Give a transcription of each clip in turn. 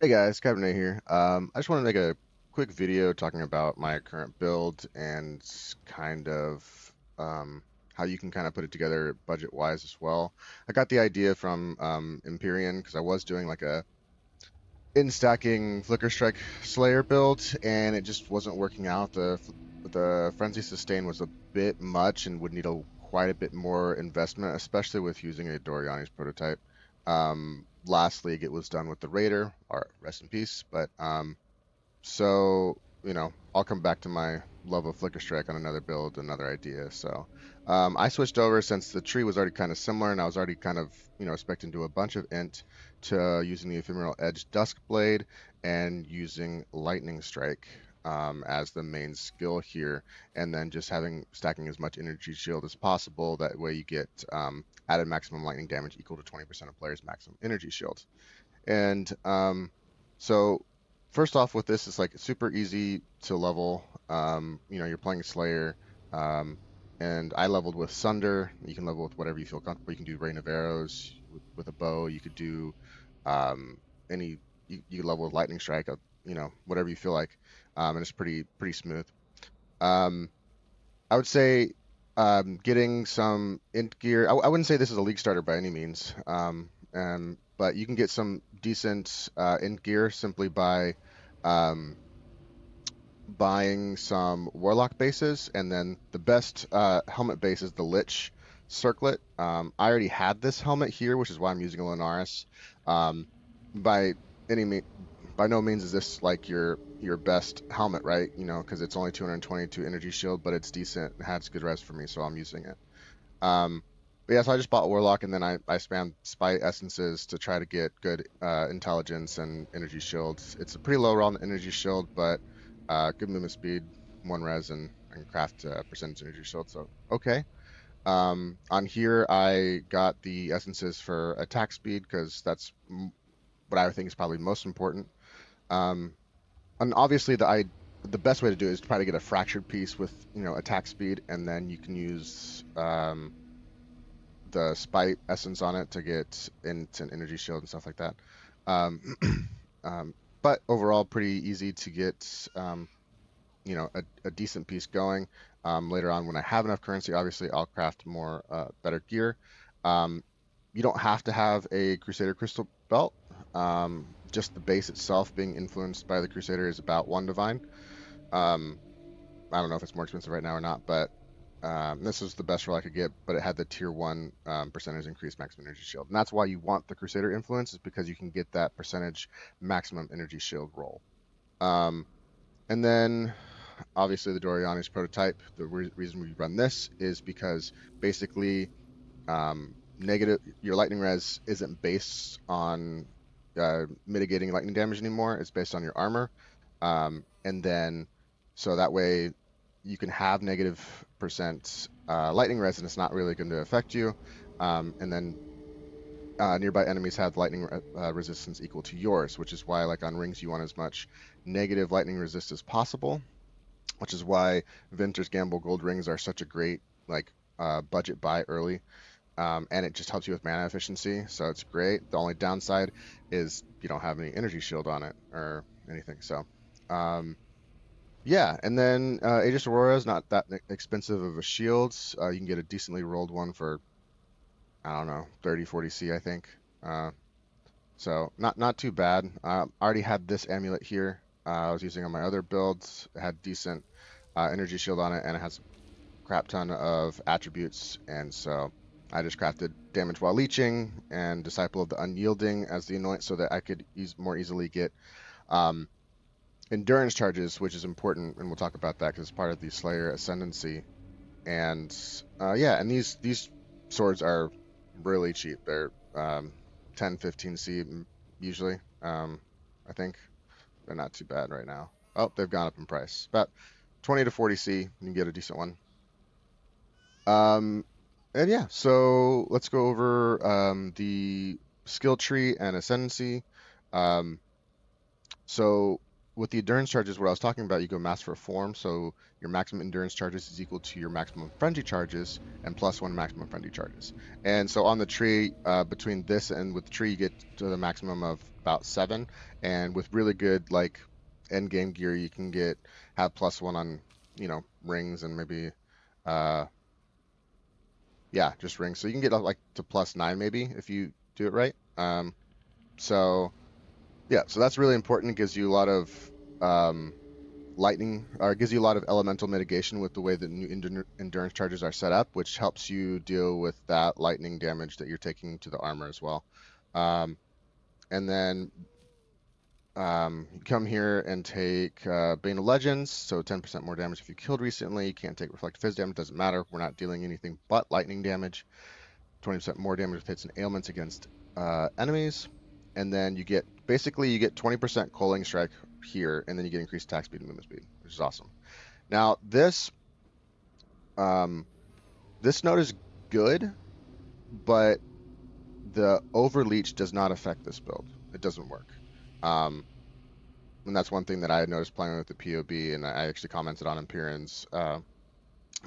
Hey guys, Kevin A here. I just want to make a quick video talking about my current build and kind of how you can kind of put it together budget-wise as well. I got the idea from Empyrean because I was doing like a in-stacking Flicker Strike Slayer build and it just wasn't working out. The Frenzy Sustain was a bit much and would need quite a bit more investment, especially with using a Doriani's prototype. Last league it was done with the Raider, or rest in peace. But so I'll come back to my love of Flicker Strike on another build, another idea. So I switched over since the tree was already kind of similar, and I was already kind of expecting to do a bunch of int to using the Ephemeral Edge Duskblade and using Lightning Strike as the main skill here, and then just having stacking as much energy shield as possible. That way you get added maximum lightning damage equal to 20% of players' maximum energy shield. And so first off with this, it's like super easy to level. You're playing Slayer, um, and I leveled with Sunder. You can level with whatever you feel comfortable. You can do Rain of Arrows with a bow. You could do um, any. You could level with Lightning Strike. Whatever you feel like, and it's pretty smooth. Um, I would say getting some int gear. I wouldn't say this is a league starter by any means, but you can get some decent int gear simply by um, buying some Warlock bases, and then the best helmet base is the Lich Circlet. I already had this helmet here, which is why I'm using a Lunaris. Um, by any means, by no means is this like your best helmet, right? Because it's only 222 energy shield, but it's decent and has good res for me, so I'm using it. Um, but yeah, so I just bought Warlock, and then I spammed Spy Essences to try to get good intelligence and energy shields. It's a pretty low roll on the energy shield, but good movement speed, one res, and craft percentage energy shield. So okay. On here, I got the essences for attack speed because that's what I think is probably most important. Um, and obviously, the best way to do it is to try to get a fractured piece with attack speed, and then you can use the spite essence on it to get into an energy shield and stuff like that. Um, but overall, pretty easy to get a decent piece going. Later on, when I have enough currency, obviously I'll craft more better gear. Um, you don't have to have a Crusader Crystal Belt. Just the base itself being influenced by the Crusader is about one divine. Um, I don't know if it's more expensive right now or not, but this was the best roll I could get, but it had the tier one percentage increased maximum energy shield. And that's why you want the Crusader influence, is because you can get that percentage maximum energy shield roll. Um, and then obviously the Doriani's prototype. The reason we run this is because basically negative your lightning res isn't based on mitigating lightning damage anymore. It's based on your armor. And then so that way you can have negative percent lightning res and it's not really going to affect you. And then nearby enemies have lightning resistance equal to yours, which is why like on rings you want as much negative lightning resist as possible, which is why Venter's Gamble gold rings are such a great like budget buy early. And it just helps you with mana efficiency, so it's great. The only downside is you don't have any energy shield on it or anything. So um, yeah, and then Aegis Aurora is not that expensive of a shield. You can get a decently rolled one for, I don't know, 30, 40 C, I think. Uh, so not too bad. I already had this amulet here. I was using on my other builds. It had decent energy shield on it, and it has a crap ton of attributes. And so I just crafted damage while leeching and Disciple of the Unyielding as the anoint, so that I could more easily get um, endurance charges, which is important, and we'll talk about that because it's part of the Slayer Ascendancy. And yeah, and these swords are really cheap. They're 10, 15 C usually. I think they're not too bad right now. Oh, they've gone up in price. About 20 to 40 C, you can get a decent one. Um, and yeah, so let's go over the skill tree and ascendancy. Um, so with the endurance charges, what I was talking about, you go mass for a form, so your maximum endurance charges is equal to your maximum frenzy charges and plus one maximum frenzy charges. And so on the tree, between this and with the tree, you get to the maximum of about 7. And with really good like end game gear, you can have plus one on, rings and maybe, uh, yeah, just rings. So you can get like to plus 9 maybe if you do it right. So yeah, so that's really important. It gives you a lot of um, lightning, or it gives you a lot of elemental mitigation with the way that new endurance charges are set up, which helps you deal with that lightning damage that you're taking to the armor as well. Um, and then you come here and take Bane of Legends, so 10% more damage if you killed recently. You can't take Reflective Fizz damage, doesn't matter. We're not dealing anything but lightning damage. 20% more damage with hits and ailments against enemies. And then you get 20% Culling Strike here, and then you get increased attack speed and movement speed, which is awesome. Now um, this node is good, but the overleech does not affect this build. It doesn't work. Um, and that's one thing that I had noticed playing with the POB, and I actually commented on Imperian's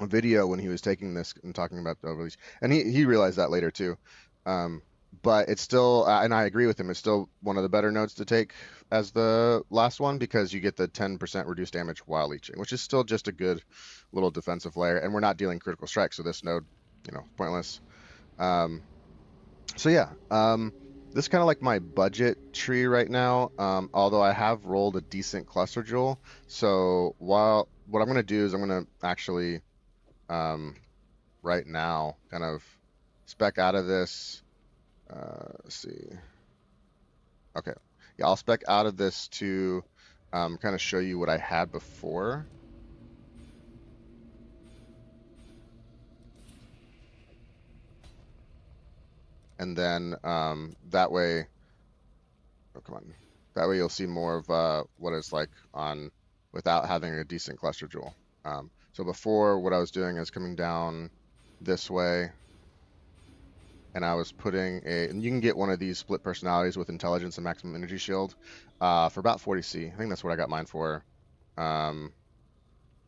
video when he was taking this and talking about the overleech, and he realized that later too. Um, but it's still, and I agree with him, it's still one of the better nodes to take as the last one because you get the 10% reduced damage while leeching, which is still just a good little defensive layer, and we're not dealing critical strike, so this node, pointless. Um, so yeah, this is kind of like my budget tree right now. Although I have rolled a decent cluster jewel, so what I'm gonna do is I'm gonna actually um, right now, kind of spec out of this. Let's see. Okay. Yeah, I'll spec out of this to kind of show you what I had before. And then that way, oh, come on. That way you'll see more of what it's like on without having a decent cluster jewel. So before, what I was doing is coming down this way, and I was and you can get one of these split personalities with intelligence and maximum energy shield for about 40C. I think that's what I got mine for. Um,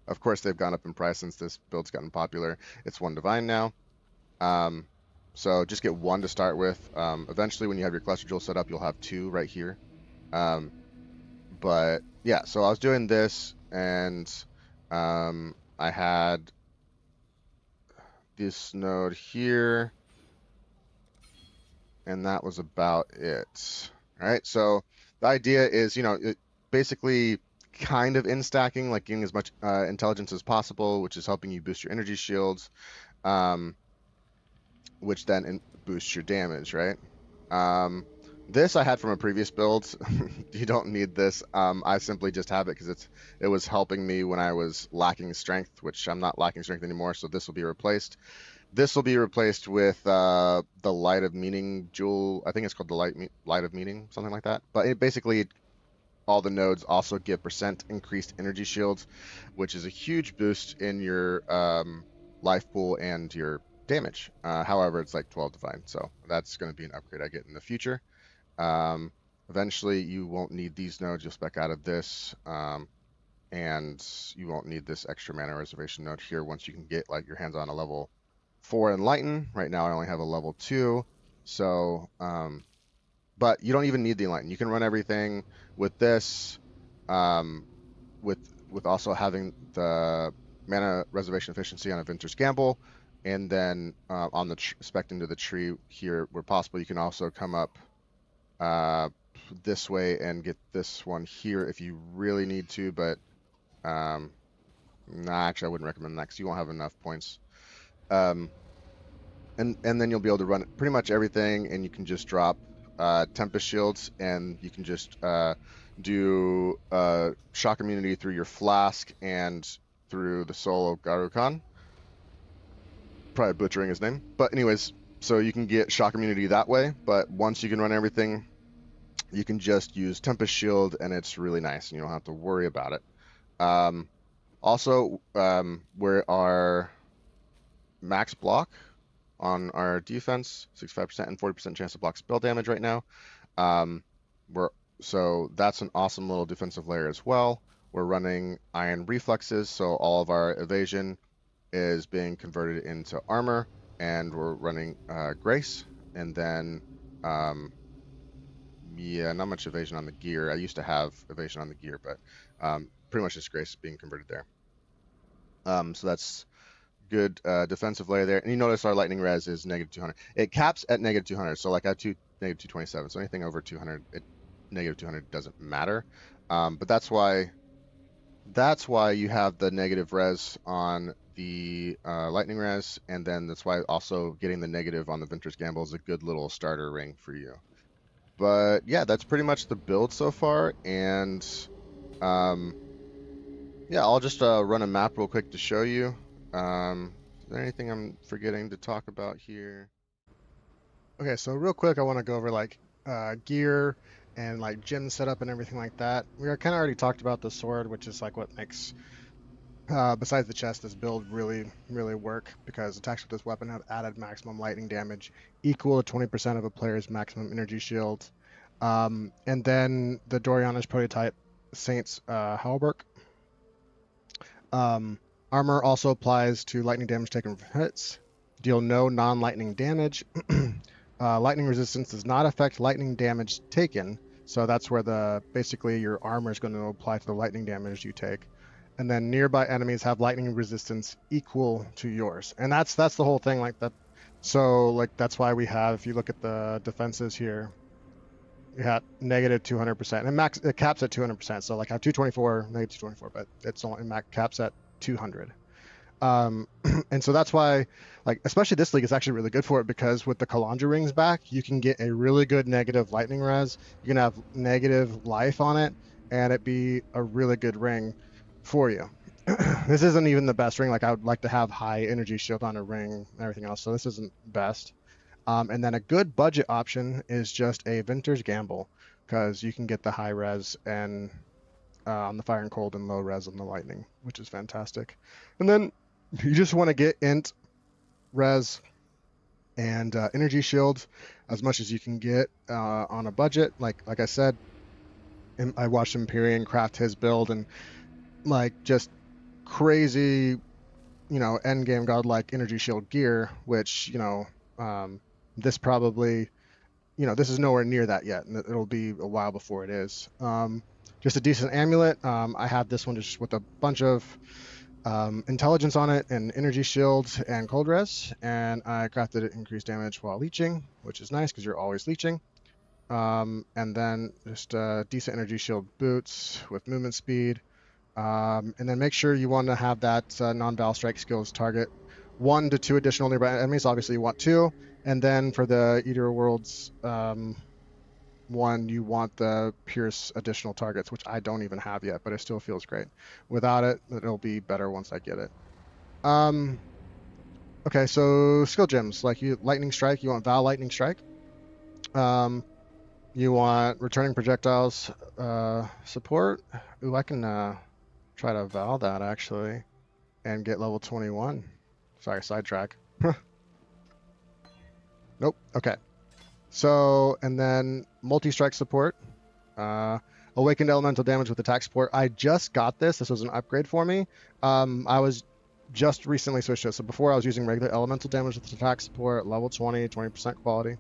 of course, they've gone up in price since this build's gotten popular. It's one divine now. Um, so just get one to start with. Eventually, when you have your cluster jewel set up, you'll have two right here. Um, but yeah, so I was doing this, and I had this node here, and that was about it. All right, so the idea is, basically kind of in stacking, like getting as much intelligence as possible, which is helping you boost your energy shields, um, which then boosts your damage, right? Um, this I had from a previous build. You don't need this. I simply just have it because it was helping me when I was lacking strength, which I'm not lacking strength anymore, so this will be replaced. This will be replaced with the Light of Meaning jewel. I think it's called the Light of Meaning, something like that. But basically, all the nodes also give percent increased energy shields, which is a huge boost in your life pool and your damage. However, it's like 12 divine, so that's going to be an upgrade I get in the future. Um, Eventually, you won't need these nodes. You'll spec out of this, and you won't need this extra mana reservation node here once you can get like your hands on a level 4 Enlighten. Right now, I only have a level 2, so but you don't even need the Enlighten. You can run everything with this, um, with also having the mana reservation efficiency on a Ventur's Gamble, and then on the spec into the tree here, where possible, you can also come up uh, this way and get this one here if you really need to. But um, nah, actually, I wouldn't recommend that because you won't have enough points. Um, and then you'll be able to run pretty much everything, and you can just drop Tempest Shields, and you can just do Shock Immunity through your Flask and through the Soul of Garukan. Probably butchering his name. But anyways, so you can get Shock Immunity that way, but once you can run everything, you can just use Tempest Shield, and it's really nice, and you don't have to worry about it. Also, we're our max block on our defense, 65% and 40% chance to block spell damage right now. Um, we're So that's an awesome little defensive layer as well. We're running iron reflexes, so all of our evasion is being converted into armor, and we're running grace, and then yeah, not much evasion on the gear. I used to have evasion on the gear, but pretty much just grace being converted there. So that's good defensive layer there. And you notice our lightning res is negative 200. It caps at negative 200. So like I have negative 227. So anything over 200, negative 200 doesn't matter. But that's why you have the negative res on the lightning res, and then that's why also getting the negative on the Ventress Gamble is a good little starter ring for you. But yeah, that's pretty much the build so far, and um, yeah, I'll just run a map real quick to show you. Is there anything I'm forgetting to talk about here? Okay, so real quick, I want to go over like gear and like gym setup and everything like that. We are kind of already talked about the sword, which is like what makes, besides the chest, this build really work because attacks with this weapon have added maximum lightning damage equal to 20% of a player's maximum energy shield. And then the Dorianish prototype Saints Halberg. Um, Armor also applies to lightning damage taken from hits. Deal no non-lightning damage. Lightning resistance does not affect lightning damage taken, so that's where the basically your armor is going to apply to the lightning damage you take. And then nearby enemies have lightning resistance equal to yours, and that's the whole thing like that. So like that's why we have, if you look at the defenses here, you have negative 200%, and max it caps at 200%. So like I have 224, negative 224, but it's only max caps at 200. And so that's why, like, especially this league is actually really good for it because with the Kalandra rings back, you can get a really good negative lightning res. You can have negative life on it, and it be a really good ring for you. This isn't even the best ring. Like, I would like to have high energy shield on a ring and everything else, so this isn't best. And then a good budget option is just a Ventress Gamble because you can get the high res and on the fire and cold and low res on the lightning, which is fantastic. And then you just want to get int, res, and energy shield as much as you can get on a budget. Like I said, I watched Empyrean craft his build and like just crazy, end game godlike energy shield gear, which this probably, this is nowhere near that yet, and it'll be a while before it is. Just a decent amulet. I have this one just with a bunch of intelligence on it and energy shield and cold res, and I crafted it increased damage while leeching, which is nice because you're always leeching. And then just decent energy shield boots with movement speed. And then make sure you want to have that non-val strike skills target 1 to 2 additional nearby enemies. Obviously, you want 2. And then for the Eater Worlds one, you want the Pierce additional targets, which I don't even have yet, but it still feels great. Without it, it'll be better once I get it. Um, okay, so skill gems like you Lightning Strike. You want Val Lightning Strike. You want returning projectiles support. Ooh, I can try to Val that actually and get level 21. Sorry, sidetrack. Nope. Okay. So, and then multi-strike support. Awakened elemental damage with attack support. I just got this. This was an upgrade for me. I was just recently switched to it. So before I was using regular elemental damage with attack support, level 20, 20% quality.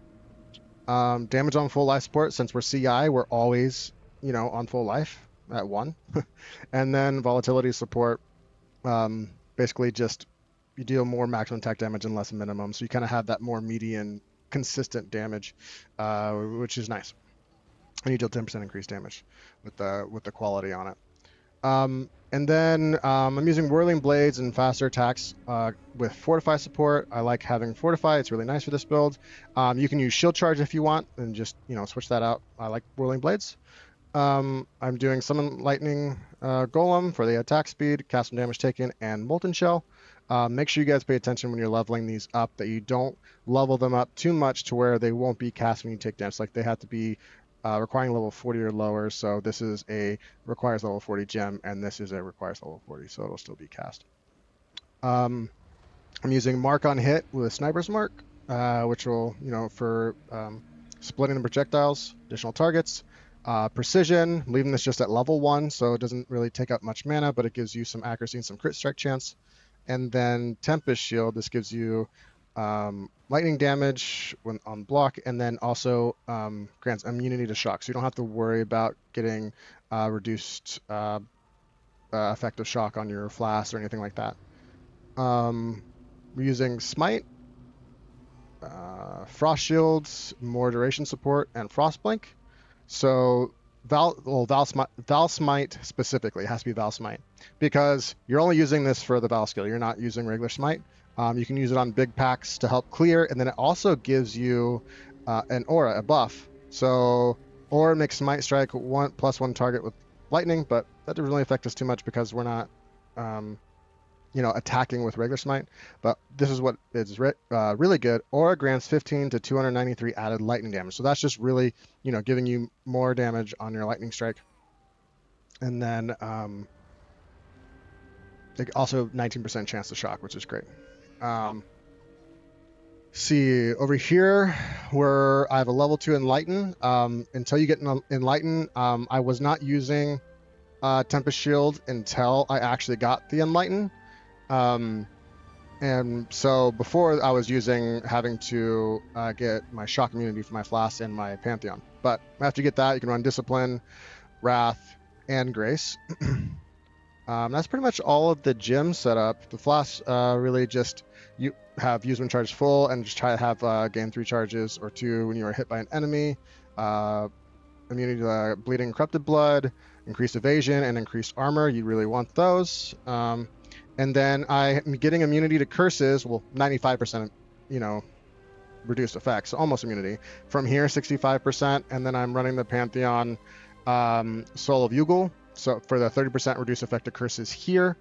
Damage on full life support. Since we're CI, we're always, on full life at 1. And then volatility support. Basically just you deal more maximum attack damage and less minimum. So you kind of have that more median consistent damage, which is nice. And you deal 10% increased damage with the quality on it. And then I'm using Whirling Blades and faster attacks with Fortify support. I like having Fortify. It's really nice for this build. You can use Shield Charge if you want and just, switch that out. I like Whirling Blades. I'm doing Summon Lightning Golem for the attack speed, cast some damage taken, and Molten Shell. Make sure you guys pay attention when you're leveling these up that you don't level them up too much to where they won't be cast when you take damage. Like they have to be requiring level 40 or lower. So this is a requires level 40 gem, and this is a requires level 40, so it'll still be cast. I'm using Mark on Hit with Sniper's Mark, which will, for splitting the projectiles, additional targets. Precision, leaving this just at level 1, so it doesn't really take up much mana, but it gives you some accuracy and some crit strike chance. And then Tempest Shield, this gives you lightning damage when on block, and then also grants immunity to shock, so you don't have to worry about getting reduced effective shock on your flask or anything like that. We're using Smite, Frost Shields, more duration support, and Frostblink. So Val Smite specifically, it has to be Val Smite, because you're only using this for the Val skill. You're not using regular Smite. You can use it on big packs to help clear, and then it also gives you an aura, a buff. So aura makes Smite strike +1 target with lightning, but that doesn't really affect us too much because we're not attacking with regular Smite. But this is what is really good. Aura grants 15 to 293 added lightning damage. So that's just really, giving you more damage on your lightning strike. And then also 19% chance to shock, which is great. See, over here, where I have a level 2 Enlighten. Until you get Enlighten, I was not using Tempest Shield until I actually got the Enlighten. And so before I was having to get my shock immunity for my flask and my Pantheon. But after you get that, you can run Discipline, Wrath, and Grace. That's pretty much all of the gym setup. The flask really just, you have use when charge full and just try to have gain 3 charges or 2 when you are hit by an enemy. Immunity to Bleeding Corrupted Blood, increased evasion, and increased armor. You really want those. And then I'm getting immunity to curses, 95%, reduced effects, almost immunity. From here, 65%, and then I'm running the Pantheon Soul of Yugel, so for the 30% reduced effect to curses here.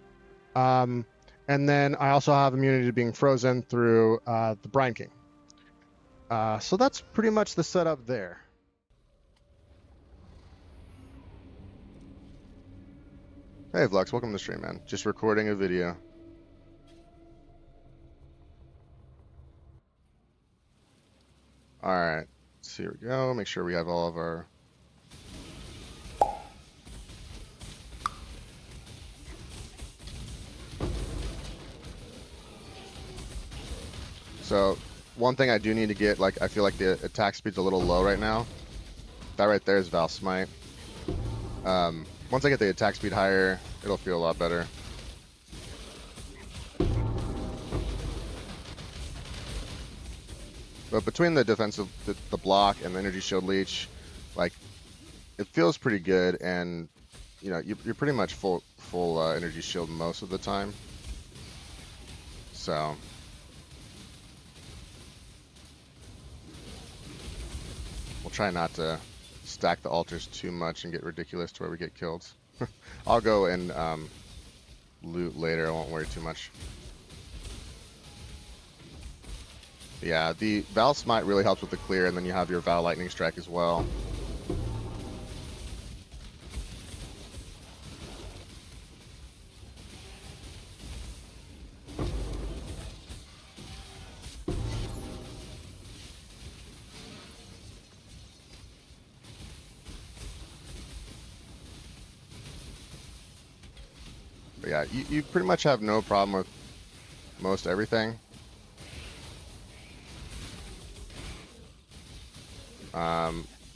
And then I also have immunity to being frozen through the Brine King. So that's pretty much the setup there. Hey Vlux, welcome to the stream, man. Just recording a video. Alright, so here we go. Make sure we have all of our... So, one thing I do need to get, I feel like the attack speed's a little low right now. That right there is Val Smite. Once I get the attack speed higher, it'll feel a lot better. But between the defensive, the block and the energy shield leech, it feels pretty good, and you're pretty much full energy shield most of the time. So we'll try not to stack the altars too much and get ridiculous to where we get killed. I'll go and loot later. I won't worry too much. Yeah, the Val Smite really helps with the clear, and then you have your Val Lightning Strike as well. But yeah, you pretty much have no problem with most everything.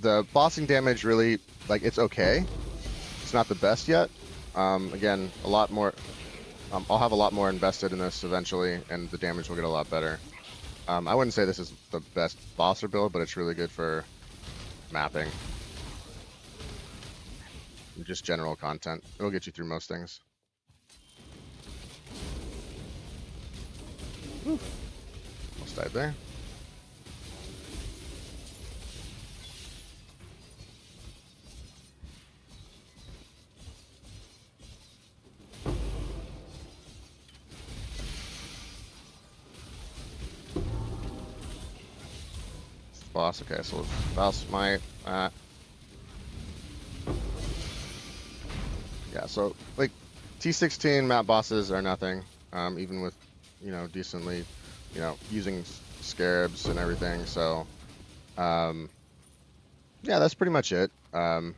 The bossing damage really, it's okay. It's not the best yet. Again, a lot more. I'll have a lot more invested in this eventually, and the damage will get a lot better. I wouldn't say this is the best bosser build, but it's really good for mapping. Just general content. It'll get you through most things. Almost died there. Boss, okay, so Val Smite. Yeah, so T16 map bosses are nothing, even with decently, using scarabs and everything. So, yeah, that's pretty much it. Um,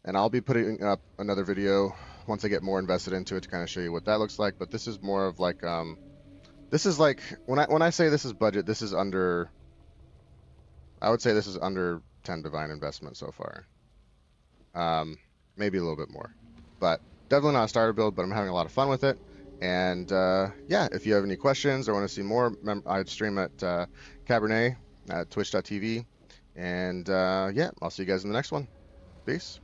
and I'll be putting up another video once I get more invested into it to kind of show you what that looks like. But this is more of like this is like when I say this is budget, this is under. I would say this is under 10 divine investment so far. Maybe a little bit more, but definitely not a starter build. But I'm having a lot of fun with it. And yeah, if you have any questions or want to see more, I stream at Cabernet at twitch.tv. And yeah, I'll see you guys in the next one. Peace.